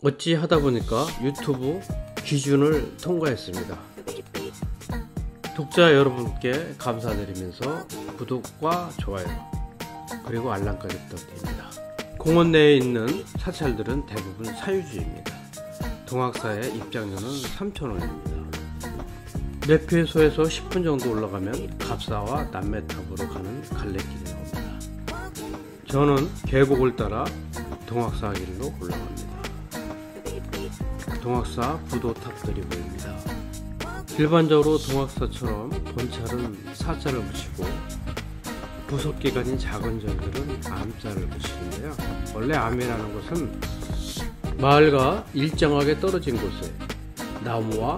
어찌 하다 보니까 유튜브 기준을 통과했습니다. 독자 여러분께 감사드리면서 구독과 좋아요 그리고 알람까지 부탁드립니다. 공원 내에 있는 사찰들은 대부분 사유지입니다. 동학사의 입장료는 3,000원입니다. 매표소에서 10분 정도 올라가면 갑사와 남매탑으로 가는 갈래길이 나옵니다. 저는 계곡을 따라 동학사 길로 올라갑니다. 동학사 부도탑들이 보입니다. 일반적으로 동학사처럼 본찰은 사자를 붙이고 부속기관인 작은 절들은 암자를 붙이는데요. 원래 암이라는 것은 마을과 일정하게 떨어진 곳에 나무와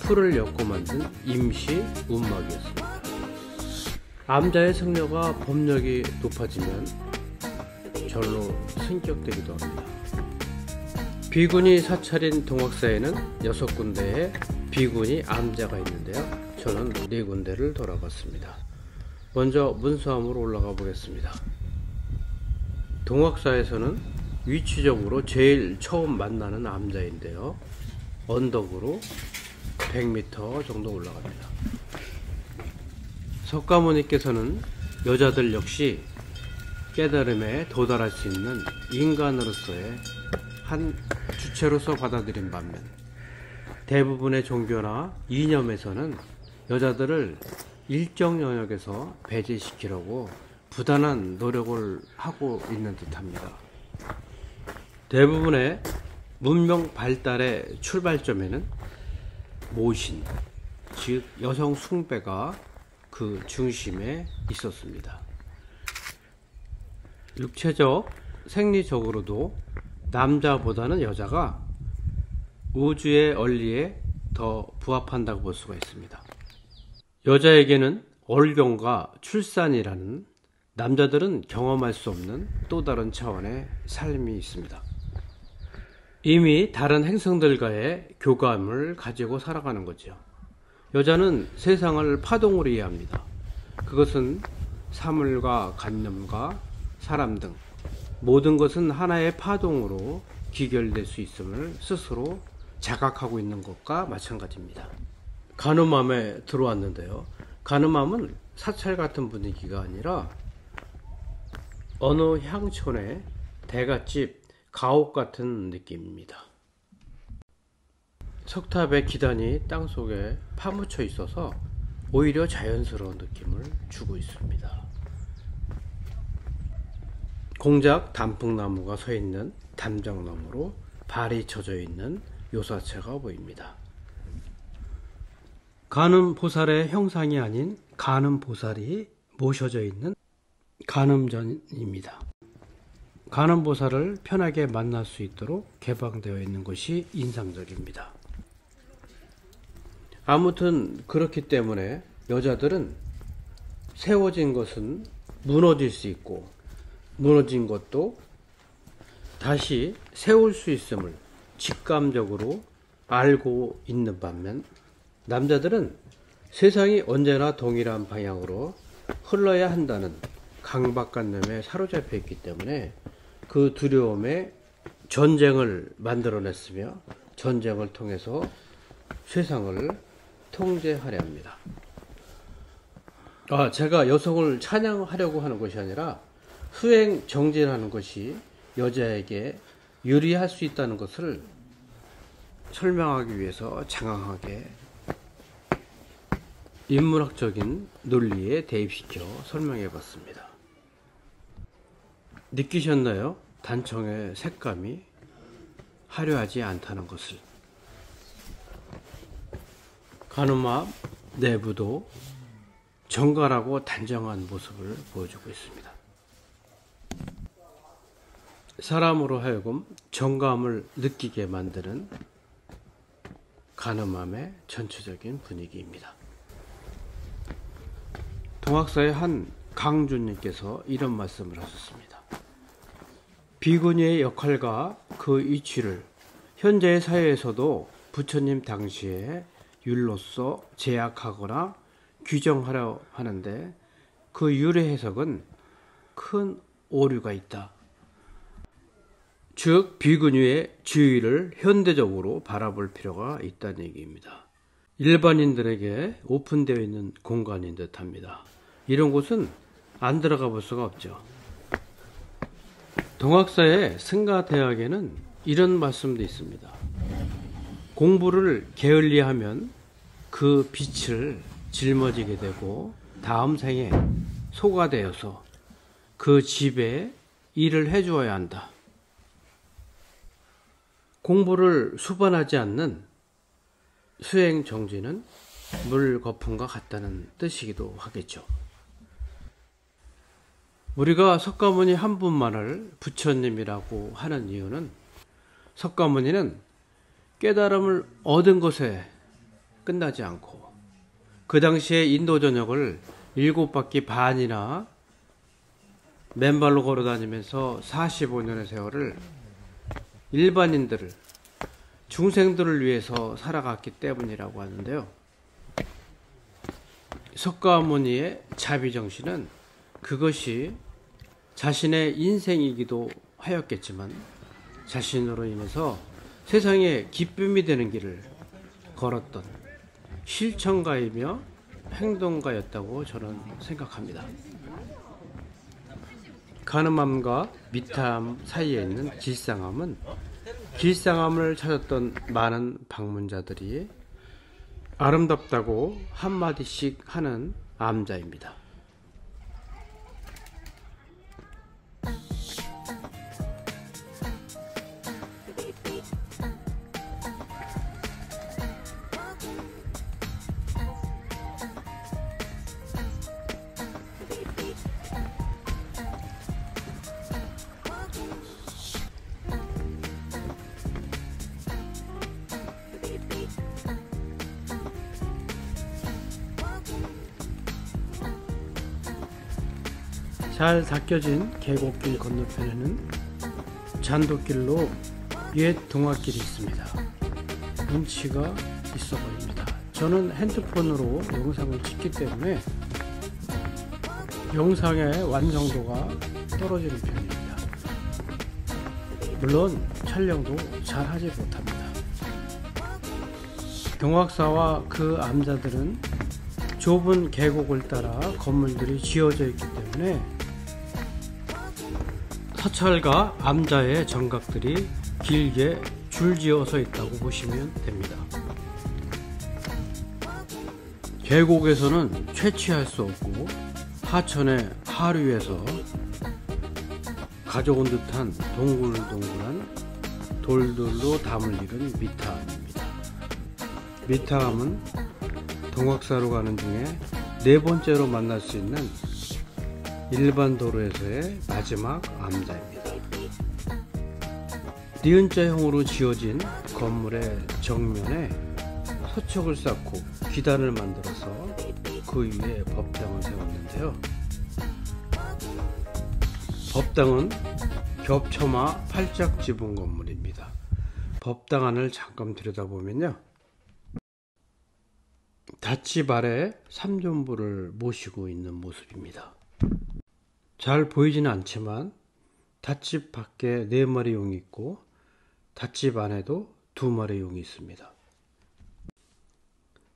풀을 엮고 만든 임시 움막이었습니다. 암자의 승려가 법력이 높아지면 절로 승격되기도 합니다. 비군이 사찰인 동학사에는 6군데의 비군이 암자가 있는데요. 저는 4군데를 돌아봤습니다. 먼저 문수암으로 올라가 보겠습니다. 동학사에서는 위치적으로 제일 처음 만나는 암자인데요. 언덕으로 100m 정도 올라갑니다. 석가모니께서는 여자들 역시 깨달음에 도달할 수 있는 인간으로서의 한 주체로서 받아들인 반면 대부분의 종교나 이념에서는 여자들을 일정 영역에서 배제시키려고 부단한 노력을 하고 있는 듯합니다. 대부분의 문명 발달의 출발점에는 모신, 즉 여성 숭배가 그 중심에 있었습니다. 육체적, 생리적으로도 남자보다는 여자가 우주의 원리에 더 부합한다고 볼 수가 있습니다. 여자에게는 월경과 출산이라는 남자들은 경험할 수 없는 또 다른 차원의 삶이 있습니다. 이미 다른 행성들과의 교감을 가지고 살아가는 거죠. 여자는 세상을 파동으로 이해합니다. 그것은 사물과 관념과 사람 등 모든 것은 하나의 파동으로 귀결될 수 있음을 스스로 자각하고 있는 것과 마찬가지입니다. 간음암에 들어왔는데요. 간음암은 사찰 같은 분위기가 아니라 어느 향촌의 대갓집 가옥 같은 느낌입니다. 석탑의 기단이 땅속에 파묻혀 있어서 오히려 자연스러운 느낌을 주고 있습니다. 공작 단풍나무가 서 있는 담장나무로 발이 젖어 있는 요사체가 보입니다. 간음보살의 형상이 아닌 간음보살이 모셔져 있는 간음전입니다. 간음보살을 편하게 만날 수 있도록 개방되어 있는 것이 인상적입니다. 아무튼 그렇기 때문에 여자들은 세워진 것은 무너질 수 있고 무너진 것도 다시 세울 수 있음을 직감적으로 알고 있는 반면 남자들은 세상이 언제나 동일한 방향으로 흘러야 한다는 강박관념에 사로잡혀 있기 때문에 그 두려움에 전쟁을 만들어냈으며 전쟁을 통해서 세상을 통제하려 합니다. 제가 여성을 찬양하려고 하는 것이 아니라 수행 정진하는 것이 여자에게 유리할 수 있다는 것을 설명하기 위해서 장황하게 인문학적인 논리에 대입시켜 설명해 봤습니다. 느끼셨나요? 단청의 색감이 화려하지 않다는 것을. 간음암 내부도 정갈하고 단정한 모습을 보여주고 있습니다. 사람으로 하여금 정감을 느끼게 만드는 간음암의 전체적인 분위기입니다. 동학사의 한 강주님께서 이런 말씀을 하셨습니다. 비구니의 역할과 그 이치를 현재의 사회에서도 부처님 당시에 율로서 제약하거나 규정하려 하는데 그 율의 해석은 큰 오류가 있다. 즉 비근유의 지위를 현대적으로 바라볼 필요가 있다는 얘기입니다. 일반인들에게 오픈되어 있는 공간인 듯합니다. 이런 곳은 안 들어가 볼 수가 없죠. 동학사의 승가대학에는 이런 말씀도 있습니다. 공부를 게을리하면 그 빛을 짊어지게 되고 다음 생에 소가 되어서 그 집에 일을 해주어야 한다. 공부를 수반하지 않는 수행 정진은 물거품과 같다는 뜻이기도 하겠죠. 우리가 석가모니 한 분만을 부처님이라고 하는 이유는 석가모니는 깨달음을 얻은 것에 끝나지 않고 그 당시에 인도 전역을 7바퀴 반이나 맨발로 걸어 다니면서 45년의 세월을 일반인들을, 중생들을 위해서 살아갔기 때문이라고 하는데요. 석가모니의 자비정신은 그것이 자신의 인생이기도 하였겠지만 자신으로 인해서 세상에 기쁨이 되는 길을 걸었던 실천가이며 행동가였다고 저는 생각합니다. 가늠함과 미탐 사이에 있는 길상암은 길상암을 찾았던 많은 방문자들이 아름답다고 한마디씩 하는 암자입니다. 잘 닦여진 계곡길 건너편에는 잔도길로 옛 동화길이 있습니다. 운치가 있어 보입니다. 저는 핸드폰으로 영상을 찍기 때문에 영상의 완성도가 떨어지는 편입니다. 물론 촬영도 잘 하지 못합니다. 동학사와 그 암자들은 좁은 계곡을 따라 건물들이 지어져 있기 때문에 사찰과 암자의 정각들이 길게 줄지어서 있다고 보시면 됩니다. 계곡에서는 채취할 수 없고 하천의 하류에서 가져온 듯한 동글동글한 돌들로 담을 이룬 미타암입니다. 미타암은 동학사로 가는 중에 4번째로 만날 수 있는 일반 도로에서의 마지막 암자입니다. 니은자형으로 지어진 건물의 정면에 서척을 쌓고 기단을 만들어서 그 위에 법당을 세웠는데요. 법당은 겹쳐마 팔짝 지붕 건물입니다. 법당 안을 잠깐 들여다보면요, 닷집 아래 삼존부를 모시고 있는 모습입니다. 잘 보이지는 않지만 닷집 밖에 4마리 용이 있고 닷집 안에도 2마리 용이 있습니다.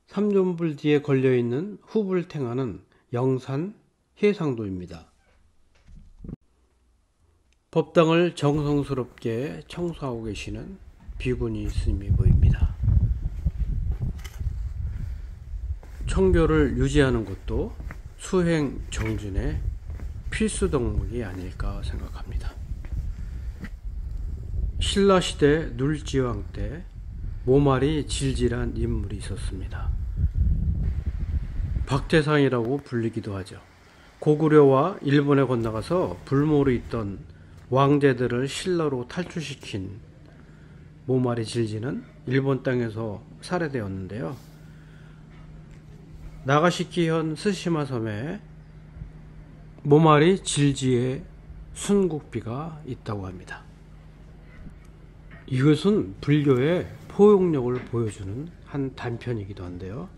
삼존불 뒤에 걸려있는 후불탱화는 영산 해상도입니다. 법당을 정성스럽게 청소하고 계시는 비구니 스님이 보입니다. 청교를 유지하는 것도 수행 정진의 필수 덕목이 아닐까 생각합니다. 신라시대 눌지왕 때 모말이 질질한 인물이 있었습니다. 박태상이라고 불리기도 하죠. 고구려와 일본에 건너가서 불모로 있던 왕제들을 신라로 탈출시킨 모말이 질지는 일본 땅에서 살해되었는데요. 나가시키현 스시마 섬에 모말이 질지의 순국비가 있다고 합니다. 이것은 불교의 포용력을 보여주는 한 단편이기도 한데요.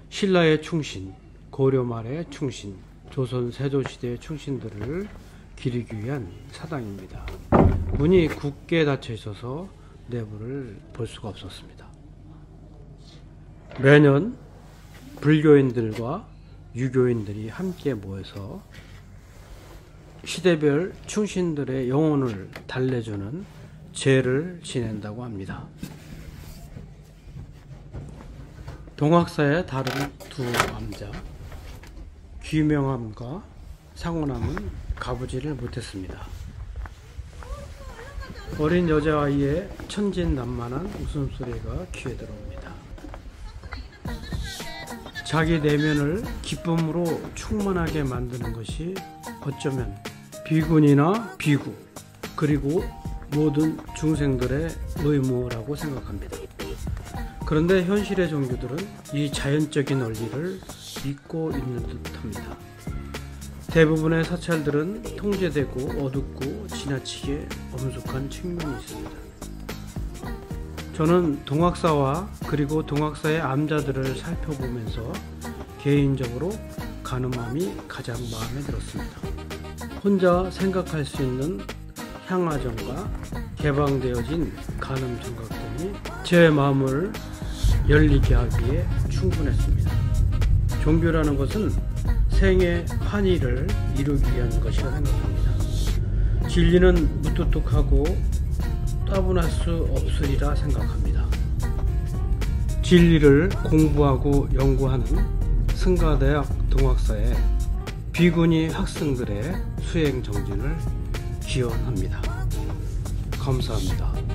신라의 충신, 고려 말의 충신, 조선 세조시대의 충신들을 기리기 위한 사당입니다. 문이 굳게 닫혀 있어서 내부를 볼 수가 없었습니다. 매년 불교인들과 유교인들이 함께 모여서 시대별 충신들의 영혼을 달래주는 제를 지낸다고 합니다. 동학사의 다른 두 암자 귀명함과 상원함은 가보지를 못했습니다. 어린 여자아이의 천진난만한 웃음소리가 귀에 들어옵니다. 자기 내면을 기쁨으로 충만하게 만드는 것이 어쩌면 비군이나 비구 그리고 모든 중생들의 의무라고 생각합니다. 그런데 현실의 종교들은 이 자연적인 원리를 믿고 있는 듯합니다. 대부분의 사찰들은 통제되고 어둡고 지나치게 엄숙한 측면이 있습니다. 저는 동학사와 그리고 동학사의 암자들을 살펴보면서 개인적으로 간음함이 가장 마음에 들었습니다. 혼자 생각할 수 있는 향화정과 개방되어진 간음 정각들이 제 마음을 열리게 하기에 충분했습니다. 종교라는 것은 생의 환희를 이루기 위한 것이라 생각합니다. 진리는 무뚝뚝하고 따분할 수 없으리라 생각합니다. 진리를 공부하고 연구하는 승가대학 동학사에 비구니 학생들의 수행 정진을 기원합니다. 감사합니다.